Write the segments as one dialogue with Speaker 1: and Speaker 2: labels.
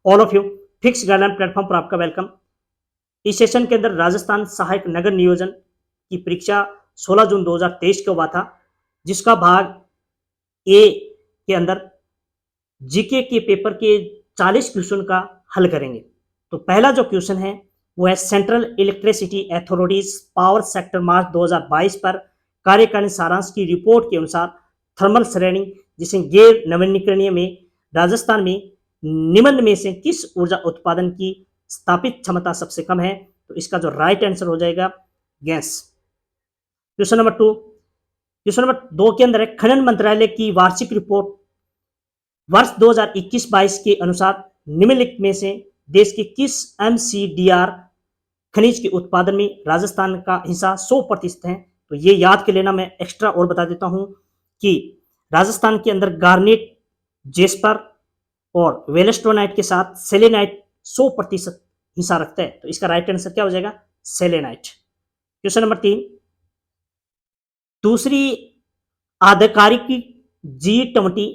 Speaker 1: All of you. Fix guideline platform पर आपका welcome. इस सेशन के अंदर राजस्थान सहायक नगर नियोजन की परीक्षा 16 जून 2023 को हुआ था, जिसका भाग ए के अंदर जीके के पेपर के 40 क्वेश्चन का हल करेंगे। तो पहला जो क्वेश्चन है वो है central electricity authority's power sector March 2022 पर कार्यकारिणी सारांश की रिपोर्ट के अनुसार थर्मल श्रेणी जिसे गैर नवीनीकरणीय में राजस्थान में निम्न में से किस ऊर्जा उत्पादन की स्थापित क्षमता सबसे कम है? तो इसका जो राइट आंसर हो जाएगा gas. Question number 2, question number 2 के अंदर है खनन मंत्रालय की वार्षिक रिपोर्ट वर्ष 2021-22 के अनुसार निम्नलिखित में से देश के किस एमसीडीआर खनिज के उत्पादन में राजस्थान का हिस्सा 100% है? तो ये याद कर लेना। मैं एक्स्ट्रा और बता देता हूं कि राजस्थान के अंदर गार्नेट, जेस्पर और वेलेस्टोनाइट के साथ सेलेनाइट 100% हिस्सा रखता है। तो इसका राइट आंसर क्या हो जाएगा? सेलेनाइट। क्वेश्चन नंबर 3, दूसरी आधिकारिक G20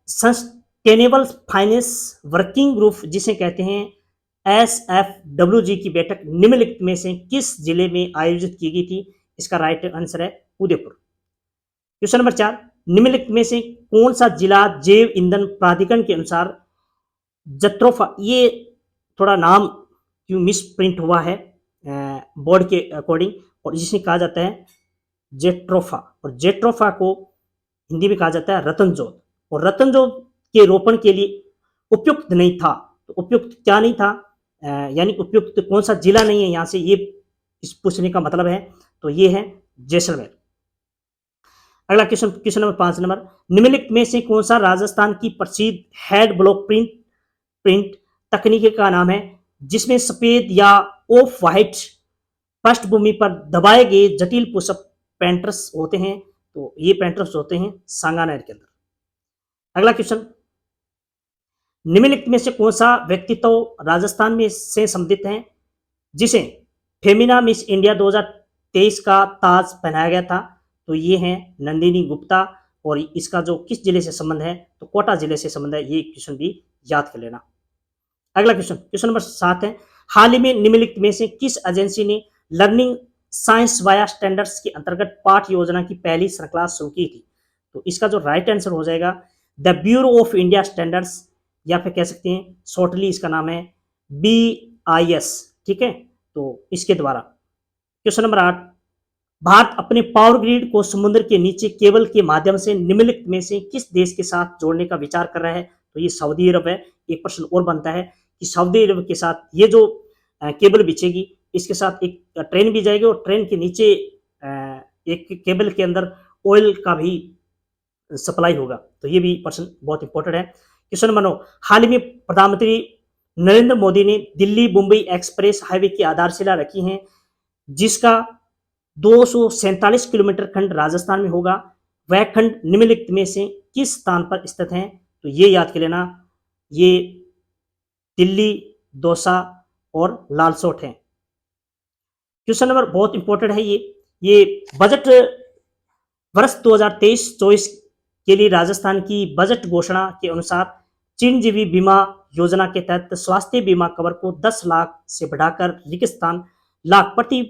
Speaker 1: sustainable finance working group जिसे कहते हैं SFWG की बैठक निम्नलिखित में से किस जिले में आयोजित की गई थी? इसका राइट आंसर है उदयपुर। क्वेश्चन नंबर 4, निम्नलिखित में से कौन सा जिला जैव ईंधन प्राधिकरण के अनुसार जत्रोफा, ये थोड़ा नाम क्यों मिस प्रिंट हुआ है बोर्ड के अकॉर्डिंग, और जिसे कहा जाता है जेट्रोफा, और जेट्रोफा को हिंदी में कहा जाता है रतनजोत, और रतनजोत के रोपण के लिए उपयुक्त नहीं था। तो उपयुक्त क्या नहीं था, यानी उपयुक्त कौन सा जिला नहीं है, यहां से ये इस पूछने का मतलब है। तो ये है जैसलमेर। अगला क्वेश्चन, क्वेश्चन नंबर 5 नंबर, निम्नलिखित में से कौन सा राजस्थान की प्रसिद्ध हेड ब्लॉक प्रिंट प्रिंट तकनीक का नाम है जिसमें सफेद या ऑफ व्हाइट पृष्ठभूमि पर दबाए गए जटिल पुशअप पेंटर्स होते हैं? तो ये पेंटर्स होते हैं सांगानेर के अंदर। अगला क्वेश्चन, निम्नलिखित में से कौन सा व्यक्तित्व राजस्थान में से संबंधित है जिसे फेमिना मिस इंडिया 2023 का ताज पहनाया गया था? तो ये है नंदिनी गुप्ता, और इसका जो किस जिले से संबंध है? तो कोटा जिले से संबंध है। ये क्वेश्चन भी याद कर लेना। अगला क्वेश्चन, क्वेश्चन नंबर 7 है हाल ही में निम्नलिखित में से किस एजेंसी ने लर्निंग साइंस वाया स्टैंडर्ड्स के अंतर्गत पाठ योजना की पहली श्रृंखला शुरू की थी? तो इसका जो राइट आंसर हो जाएगा the bureau of India standards, या फिर कह सकते हैं शॉर्टली इसका नाम है BIS। ठीक है, तो इसके द्वारा। क्वेश्चन नंबर 8, भारत अपने पावर ग्रिड को समुद्र के नीचे केबल के माध्यम से निम्नलिखित में से किस देश के साथ जोड़ने का विचार कर रहा है? तो ये सऊदी अरब है। एक प्रश्न और बनता है कि सऊदी अरब के साथ ये जो केबल बिछेगी, इसके साथ एक ट्रेन भी जाएगी, और ट्रेन के नीचे एक केबल के अंदर ऑयल का भी सप्लाई होगा। तो ये भी प्रश्न बहुत इंपॉर्टेंट है। क्वेश्चन नंबर 9, हाल ही में प्रधानमंत्री नरेंद्र मोदी ने दिल्ली मुंबई एक्सप्रेस हाईवे की आधारशिला रखी है, जिसका 247 किलोमीटर खंड राजस्थान में होगा। वह खंड निम्नलिखित में से किस स्थान पर स्थित है? तो ये याद कर लेना, ये दिल्ली, दौसा और लालसोट है। क्वेश्चन नंबर बहुत इंपॉर्टेंट है ये बजट वर्ष 2023-24 के लिए राजस्थान की बजट घोषणा के अनुसार चिरंजीवी बीमा योजना के तहत स्वास्थ्य बीमा कवर को 10 लाख से बढ़ाकर 61 लाख प्रति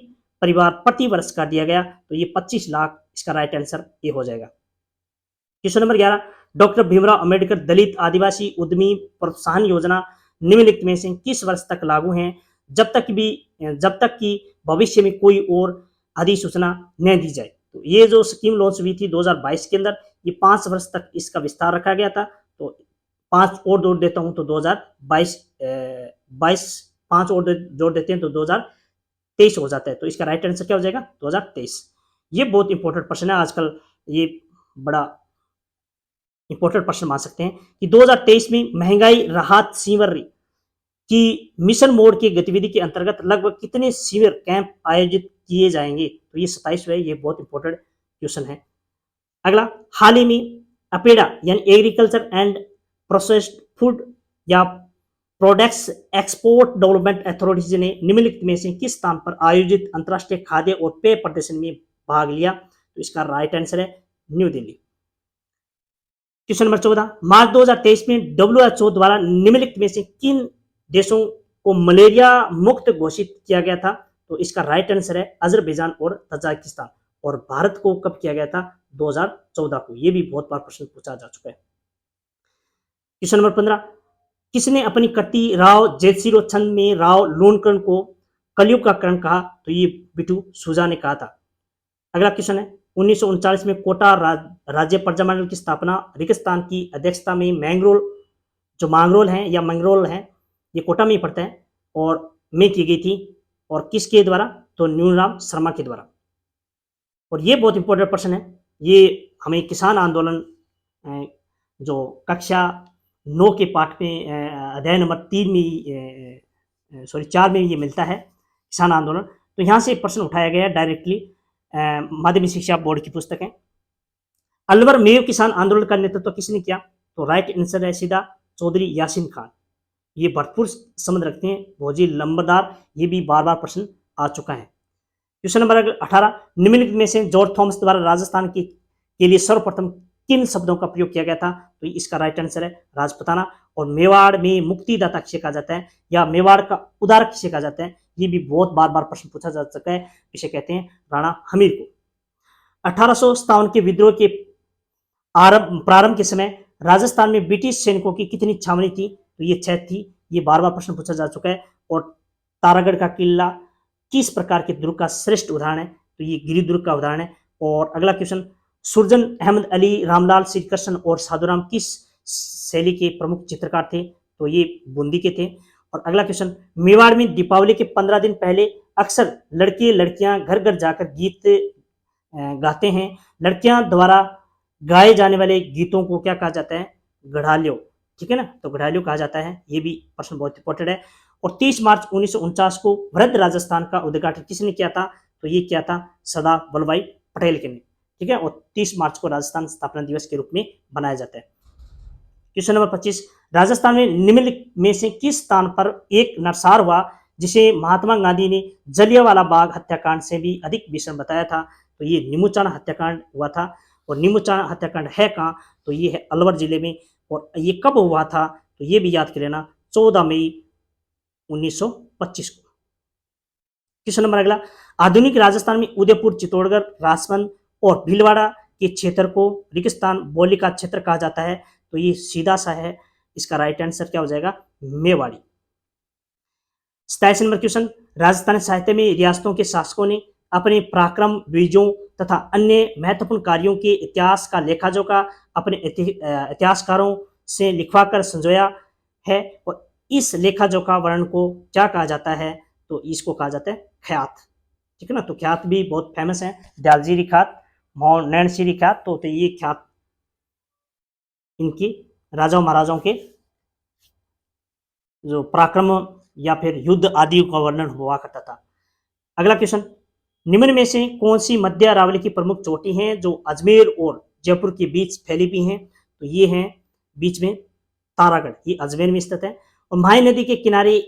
Speaker 1: परिवार प्रति वर्ष कर दिया गया। तो ये 25 लाख, इसका राइट आंसर ये हो जाएगा। Question number 11, doctor Bhimrao Ambedkar दलित आदिवासी उद्यमी प्रोत्साहन योजना निम्नलिखित में से किस वर्ष तक लागू है, जब तक कि भविष्य में कोई और अधिसूचना न दी जाए? तो ये जो स्कीम लॉन्च हुई थी 2022 के अंदर, ये 5 वर्ष तक इसका विस्तार रखा गया था। तो 5 और जोड़ देता हूं तो 2022 5 और जोड़ देते हैं तो 2023 हो जाता है। तो इसका राइट आंसर क्या हो जाएगा? 2023। ये बहुत इंपॉर्टेंट प्रश्न है आजकल, ये बड़ा इंपॉर्टेंट प्रश्न मान सकते हैं कि 2023 में महंगाई राहत शिविर की मिशन मोड की गतिविधि के अंतर्गत लगभग कितने शिविर कैंप आयोजित किए जाएंगे? तो ये 27 है। ये बहुत इंपॉर्टेंट क्वेश्चन है। अगला, हाल ही में अपेडा यानी एग्रीकल्चर एंड प्रोसेस्ड फूड या प्रोडक्ट्स एक्सपोर्ट डेवलपमेंट अथॉरिटीज ने निम्नलिखित में से किस स्थान पर आयोजित अंतर्राष्ट्रीय खाद्य और पेय प्रदर्शन में भाग लिया? तो इसका राइट आंसर है न्यू दिल्ली। क्वेश्चन नंबर 14, मार्च 2023 में WHO द्वारा निम्नलिखित में से किन देशों को मलेरिया मुक्त घोषित किया गया था? तो इसका राइट आंसर है अजरबैजान और तजाकिस्तान। और भारत को कब किया गया था? 2014 को। ये भी बहुत बार प्रश्न पूछा जा चुका है। क्वेश्चन नंबर 15, किसने अपनी कृति राव जयसिरो छंद में राव लोणकरण को कलयुग का करण कहा? तो ये बिटू सूजा ने कहा था। अगला क्वेश्चन है, 1939 में कोटा राज्य प्रजामंडल की स्थापना रिगिस्तान की अध्यक्षता में मंगरोल है, ये कोटा में ही पड़ता है और में की गई थी। और किसके द्वारा? तो न्यूराम शर्मा के द्वारा। और ये बहुत इंपॉर्टेंट प्रश्न है, ये हमें किसान आंदोलन जो कक्षा 9 के पाठ में अध्याय नंबर 3 में 4 में ये मिलता है, किसान आंदोलन। तो यहाँ से प्रश्न उठाया गया डायरेक्टली, माध्यमिक शिक्षा बोर्ड की पुस्तक है। अलवर मेव किसान आंदोलन का नेतृत्व किसने किया? तो राइट आंसर है सीधा चौधरी यासीन खान। ये भरपूर संबंध रखते हैं, भोजी लंबरदार, ये भी बार बार प्रश्न आ चुका है। क्वेश्चन नंबर 18, निम्नलिखित में से जॉर्ज थॉमस द्वारा राजस्थान के लिए सर्वप्रथम किन शब्दों का प्रयोग किया गया था? तो इसका राइट आंसर है राजपुताना। और मेवाड़ में मुक्तिदाता किसे कहा जाता है, या मेवाड़ का उदारक किसे कहा जाता है? ये भी बहुत बार बार प्रश्न पूछा जा चुका है, इसे कहते हैं राणा हमीर को। 1857 के विद्रोह के प्रारंभ के समय राजस्थान में ब्रिटिश सैनिकों की कितनी छावनी थी? तो ये 6 थी, ये बार बार प्रश्न पूछा जा चुका है। और तारागढ़ का किला किस प्रकार के दुर्ग का श्रेष्ठ उदाहरण है? तो ये गिरी दुर्ग का उदाहरण है। और अगला क्वेश्चन, सुरजन अहमद अली, रामलाल श्री कृष्ण और साधुराम किस शैली के प्रमुख चित्रकार थे? तो ये बूंदी के थे। और अगला क्वेश्चन, मेवाड़ में दीपावली के 15 दिन पहले अक्सर लड़के लड़कियां घर घर जाकर गीत गाते हैं। लड़कियां द्वारा गाए जाने वाले गीतों को क्या कहा जाता है? गढ़ालियों। ठीक है ना, तो गढ़ालियों कहा जाता है। ये भी प्रश्न बहुत इंपॉर्टेंट है। और 30 मार्च 1949 को वृहद राजस्थान का उद्घाटन किसने किया था? तो ये किया था सरदार वल्लभ भाई पटेल के ने। ठीक है, और 30 मार्च को राजस्थान स्थापना दिवस के रूप में मनाया जाता है। क्वेश्चन नंबर 25, राजस्थान में निम्नलिखित में से किस स्थान पर एक नरसार हुआ जिसे महात्मा गांधी ने जलियांवाला बाग हत्याकांड से भी अधिक भीषण बताया था? तो ये नीमूचाना हत्याकांड हुआ था। और नीमूचाना हत्याकांड है कहाँ? तो ये है अलवर जिले में। और ये कब हुआ था? तो ये भी याद कर लेना, 14 मई 1925 को। क्वेश्चन नंबर अगला, आधुनिक राजस्थान में उदयपुर, चित्तौड़गढ़, राजसमंद और भीलवाड़ा के क्षेत्र को रेगिस्तान बोली का क्षेत्र कहा जाता है। तो ये सीधा सा है, इसका राइट आंसर क्या हो जाएगा? मेवाड़ी। 27 नंबर क्वेश्चन, राजस्थानी साहित्य में रियासतों के शासकों ने अपने पराक्रम, विजयों तथा अन्य महत्वपूर्ण कार्यों के इतिहास का लेखाजोखा अपने इतिहासकारों से लिखवाकर संजोया है। और इस लेखाजोखा वर्णन को क्या कहा जाता है? तो इसको कहा जाता है ख्यात। ठीक है ना, तो ख्यात भी बहुत फेमस है, दयालजी ख्यात, नैनसी ख्यात। तो ये ख्यात इनकी राजाओं महाराजाओं के जो पराक्रम या फिर युद्ध आदि का वर्णन हुआ करता था। अगला क्वेश्चन, निम्न में से कौन सी मध्य अरावली की प्रमुख चोटी हैं जो अजमेर और जयपुर के बीच फैली हुई हैं? तो ये हैं बीच में तारागढ़, ये अजमेर में स्थित है। और माही नदी के किनारे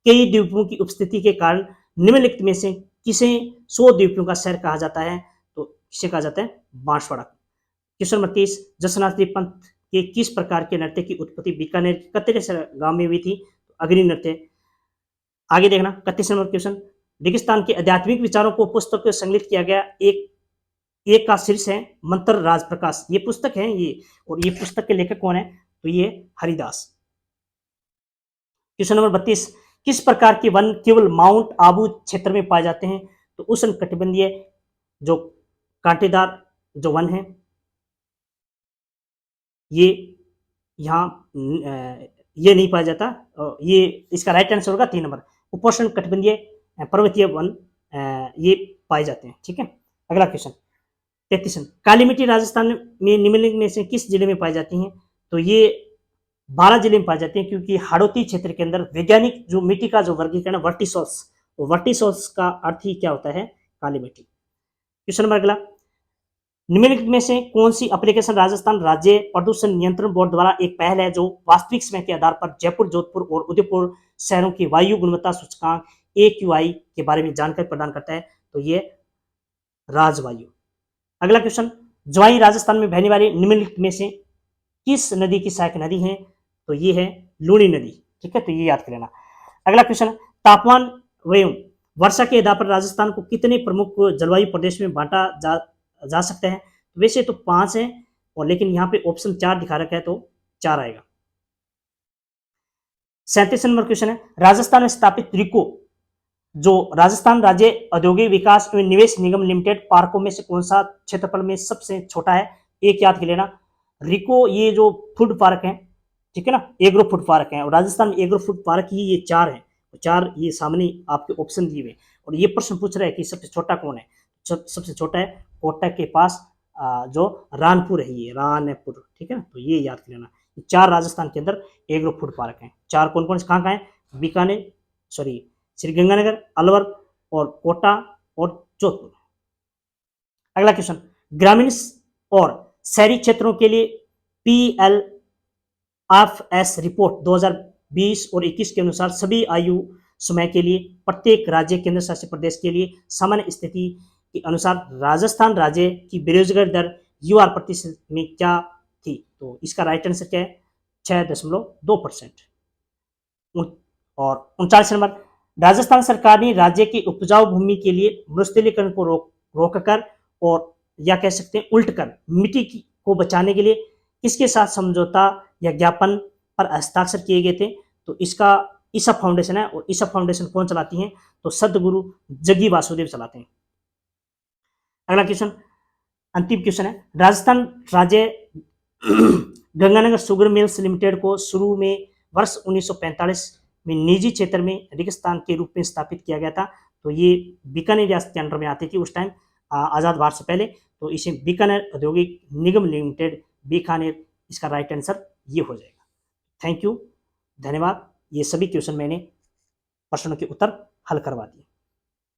Speaker 1: कई द्वीपों की उपस्थिति के कारण निम्नलिखित में से किसे 100 द्वीपों का शहर कहा जाता है? तो किसे कहा जाता है? बांसवाड़ा। क्वेश्चन नंबर 30, जसनात्री पंथ के किस प्रकार के नृत्य की उत्पत्ति बीकानेर के कत्तेसर गांव में हुई थी? तो अग्नि नृत्य। आगे देखना 31 नंबर क्वेश्चन, रेगिस्तान के आध्यात्मिक विचारों को पुस्तक में संकलित किया गया एक का शीर्ष है मंत्र राज प्रकाश। ये पुस्तक है ये, और ये पुस्तक के लेखक कौन है? तो ये हरिदास। क्वेश्चन नंबर 32, किस प्रकार के वन केवल माउंट आबू क्षेत्र में पाए जाते हैं? तो उष्णकटिबंधीय जो कांटेदार जो वन है, ये यहाँ ये नहीं पाया जाता। ये इसका राइट आंसर होगा 3 नंबर, उपोष्ण कटिबंधीय पर्वतीय वन ये पाए जाते हैं। ठीक है, अगला क्वेश्चन 33, काली मिट्टी राजस्थान में निम्नलिखित में से किस जिले में पाई जाती हैं? तो ये 12 जिले में पाई जाती हैं, क्योंकि हाड़ौती क्षेत्र के अंदर वैज्ञानिक जो मिट्टी का जो वर्गीकरण है वर्टिसोल्स, वो वर्टिसोल्स का अर्थ ही क्या होता है? काली मिट्टी। क्वेश्चन नंबर अगला, निम्नलिखित में से कौन सी एप्लीकेशन राजस्थान राज्य प्रदूषण नियंत्रण बोर्ड द्वारा एक पहल है जो वास्तविक समय के आधार पर जयपुर, जोधपुर और उदयपुर शहरों की वायु गुणवत्ता सूचकांक AQI के बारे में जानकारी प्रदान करता है? तो ये राजवायु। अगला क्वेश्चन, ज्वाई राजस्थान में बहने वाले निम्नलिखित में से किस नदी की सहायक नदी है? तो ये है लूनी नदी। ठीक है, तो ये याद कर लेना। अगला क्वेश्चन है, तापमान एवं वर्षा के आधार पर राजस्थान को कितने प्रमुख जलवायु प्रदेश में बांटा जा सकता है? वैसे तो 5 है, और लेकिन यहाँ पे ऑप्शन 4 दिखा रखा है, तो 4 आएगा। 37 नंबर क्वेश्चन है, राजस्थान में स्थापित रिको जो राजस्थान राज्य औद्योगिक विकास एवं निवेश निगम लिमिटेड पार्कों में से कौन सा क्षेत्रफल में सबसे छोटा है? एक याद कर लेना, रिको ये जो फूड पार्क है, ठीक है ना, एग्रो फूड पार्क है, और राजस्थान में एग्रो फूड पार्क ही ये 4 है। 4 ये सामने आपके ऑप्शन दिए हुए, और ये प्रश्न पूछ रहा है कि सबसे छोटा कौन है? सबसे छोटा है कोटा के पास जो रानपुर है, ये रानपुर। ठीक है ना, तो ये याद कर लेना। 4 राजस्थान के अंदर एग्रो फूड पार्क हैं। 4 कौन कौन से कहाँ कहाँ है? बीकानेर, सॉरी श्रीगंगानगर, अलवर और कोटा और जोधपुर। अगला क्वेश्चन, ग्रामीण और शहरी क्षेत्रों के लिए PLFS रिपोर्ट 2020 और 21 के अनुसार सभी आयु समय के लिए प्रत्येक राज्य केंद्र शासित प्रदेश के लिए सामान्य स्थिति के अनुसार राजस्थान राज्य की बेरोजगारी दर UR प्रतिशत में क्या थी? तो इसका राइट आंसर क्या है? 6.2%। और 39 नंबर, राजस्थान सरकार ने राज्य की उपजाऊ भूमि के लिए मरुस्थलीकरण को रोककर और या कह सकते हैं उल्ट कर मिट्टी को बचाने के लिए किसके साथ समझौता या ज्ञापन पर हस्ताक्षर किए गए थे? तो इसका ईसा फाउंडेशन है, और ईसा फाउंडेशन कौन चलाती है? तो सदगुरु जग्गी वासुदेव चलाते हैं। अगला क्वेश्चन, अंतिम क्वेश्चन है, राजस्थान राज्य गंगानगर शुगर मिल्स लिमिटेड को शुरू में वर्ष 1945 में निजी क्षेत्र में रेगिस्तान के रूप में स्थापित किया गया था। तो ये बीकानेर रियासत के अंडर में आती थी उस टाइम, आज़ाद भारत से पहले। तो इसे बीकानेर औद्योगिक निगम लिमिटेड बीकानेर, इसका राइट आंसर ये हो जाएगा। थैंक यू, धन्यवाद। ये सभी क्वेश्चन मैंने प्रश्नों के उत्तर हल करवा दिए।